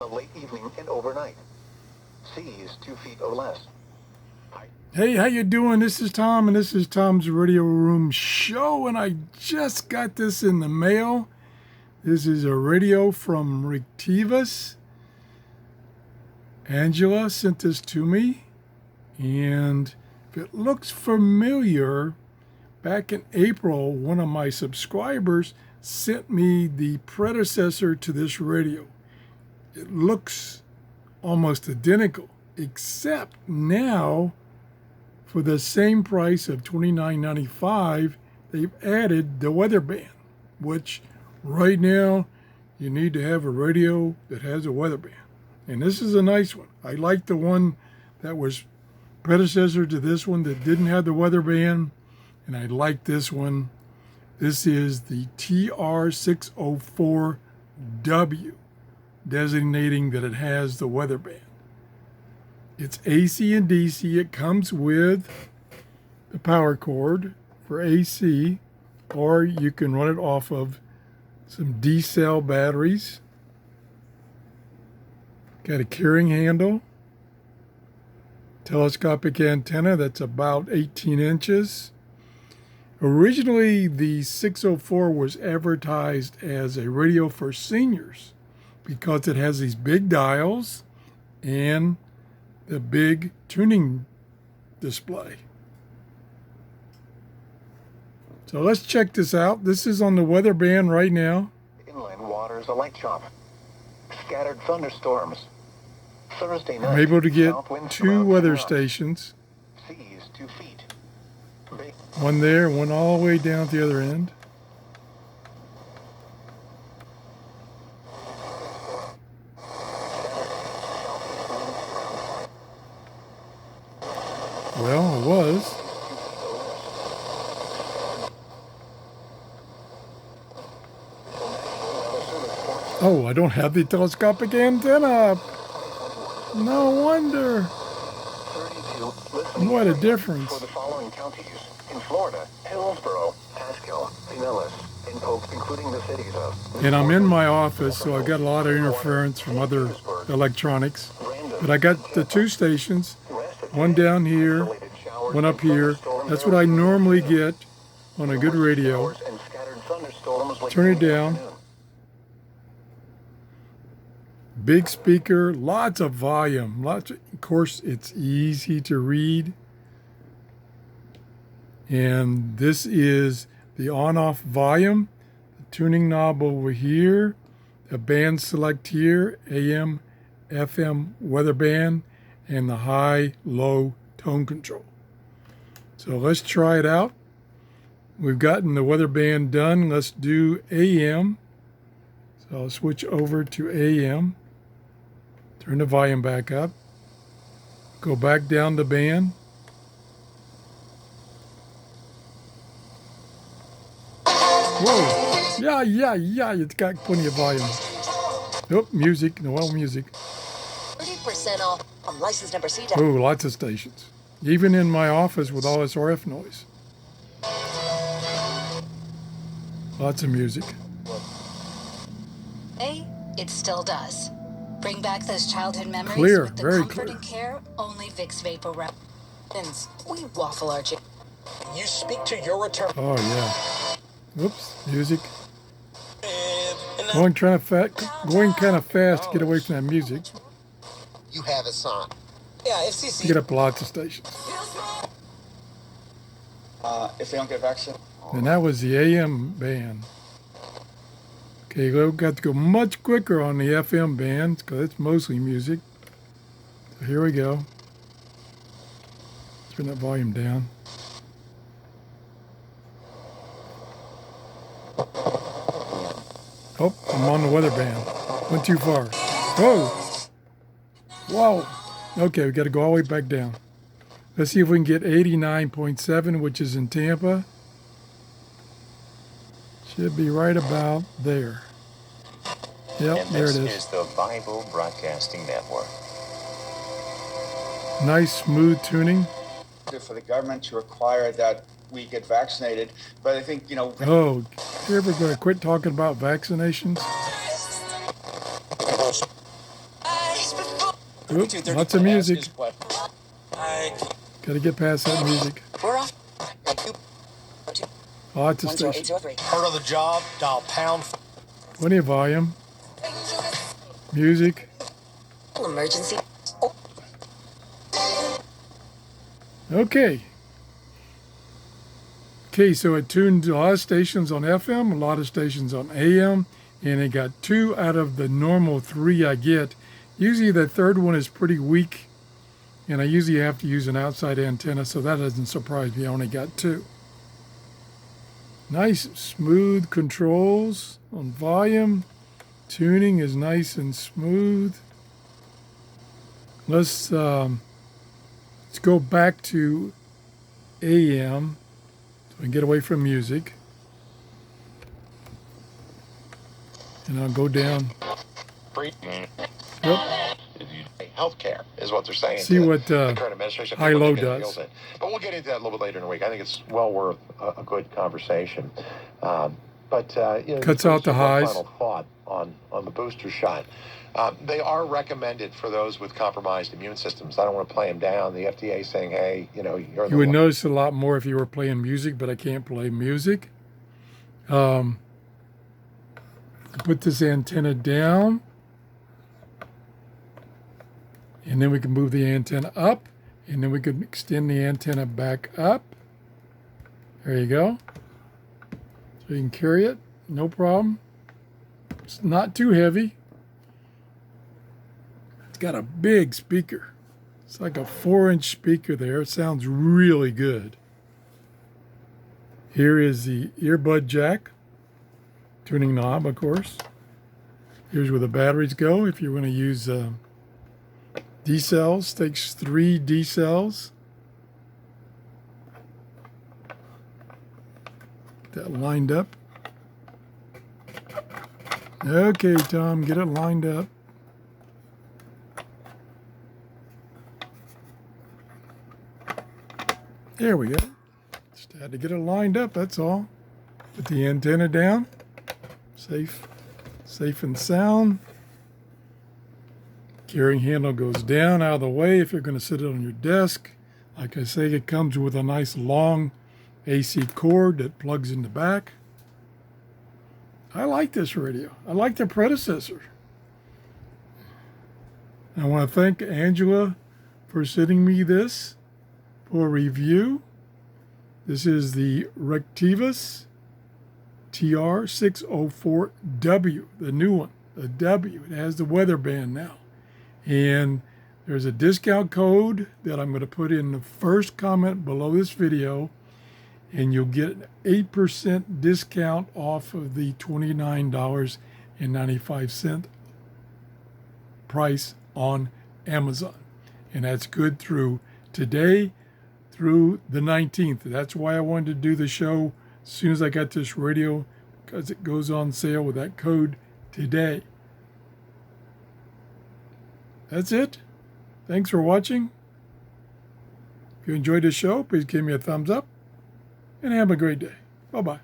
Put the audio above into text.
the late evening and overnight. Seas 2 feet or less. Hey, how you doing? This is Tom, and this is Tom's Radio Room Show, and I just got this in the mail. This is a radio from Retekess. Angela sent this to me, and if it looks familiar, back in April, one of my subscribers sent me the predecessor to this radio. It looks almost identical, except now, for the same price of $29.95, they've added the weather band, which right now you need to have a radio that has a weather band. And this is a nice one. I like the one that was predecessor to this one that didn't have the weather band, and I like this one. This is the TR604W, designating that it has the weather band. It's AC and DC. It comes with the power cord for AC, or you can run it off of some D-cell batteries. Got a carrying handle, telescopic antenna that's about 18 inches. Originally, the 604 was advertised as a radio for seniors because it has these big dials and the big tuning display. So let's check this out. This is on the weather band right now. Inland waters a light chop. Scattered thunderstorms. Thursday night. I'm able to get south winds 2 around weather 10 knots. stations. Seas 2 feet. Big One there, one all the way down at the other end. Well, it was. Oh, I don't have the telescopic antenna. No wonder. 32 listening What a areas difference. for the following counties. In Florida, Hillsborough, Pasco, Pinellas, and Polk, including the cities of... And I'm in my office, so I got a lot of interference from other electronics. But I got the 2 stations, one down here, one up here. That's what I normally get on a good radio. Turn it down. Big speaker, lots of volume. Of course, it's easy to read. And this is the on-off volume, the tuning knob over here, the band select here, AM, FM weather band, and the high-low tone control. So let's try it out. We've gotten the weather band done. Let's do AM. So I'll switch over to AM. Turn the volume back up. Go back down the band. Whoa. Yeah. It's got plenty of volume. Oh, music. No music. 30% off on license number C. Oh, lots of stations. Even in my office with all this RF noise. Lots of music. Hey, it still does. Bring back those childhood memories Clear, with the very comfort clear. and care only Vicks Vapor Rub. We waffle our chicken. You speak to your return. Oh, yeah. Oops, music. Going kind of fast to get away from that music. You have a son. Yeah, FCC. Get up lots of stations. If they don't get vaccinated. And that was the AM band. Okay, we've got to go much quicker on the FM band because it's mostly music. So here we go. Turn that volume down. Oh, I'm on the weather band. Went too far. Whoa! Whoa! Okay, we got to go all the way back down. Let's see if we can get 89.7, which is in Tampa. Should be right about there. Yep, And there it this is. is the Bible Broadcasting Network. Nice, smooth tuning. For the government to require that we get vaccinated, but I think, Oh, you ever going to quit talking about vaccinations? Oop, lots of music. Gotta get past that music. We're off. Lots of stations. 10803. Part of the job, dial pound. Plenty of volume. Music. Emergency. Okay. Okay, so it tuned a lot of stations on FM, a lot of stations on AM, and it got 2 out of the normal 3 I get. Usually the third one is pretty weak, and I usually have to use an outside antenna, so that doesn't surprise me. I only got 2. Nice, smooth controls on volume. Tuning is nice and smooth. Let's go back to AM so we can get away from music. And I'll go down. Yep. Healthcare is what they're saying. See what the current administration high-low does. But we'll get into that a little bit later in the week. I think it's well worth a good conversation. Cuts out the highs. Final thought on the booster shot. They are recommended for those with compromised immune systems. I don't want to play them down. The FDA is saying, hey, you're the You would notice a lot more if you were playing music, but I can't play music. Put this antenna down. And then we can move the antenna up. And then we can extend the antenna back up. There you go. So you can carry it, no problem. It's not too heavy. It's got a big speaker. It's like a 4-inch speaker there. It sounds really good. Here is the earbud jack. Tuning knob, of course. Here's where the batteries go. If you're going to use D cells, takes 3 D cells. Get that lined up. Okay, Tom, get it lined up. There we go. Just had to get it lined up, that's all. Put the antenna down. Safe and sound. Carrying handle goes down out of the way if you're going to sit it on your desk. Like I say, it comes with a nice long AC cord that plugs in the back. I like this radio. I like the predecessor. I want to thank Angela for sending me this for review. This is the Retekess TR604W, the new one, the W. It has the weather band now. And there's a discount code that I'm going to put in the first comment below this video, and you'll get an 8% discount off of the $29.95 price on Amazon. And that's good through today, through the 19th. That's why I wanted to do the show as soon as I got this radio, because it goes on sale with that code today. That's it. Thanks for watching. If you enjoyed the show, please give me a thumbs up and have a great day. Bye-bye.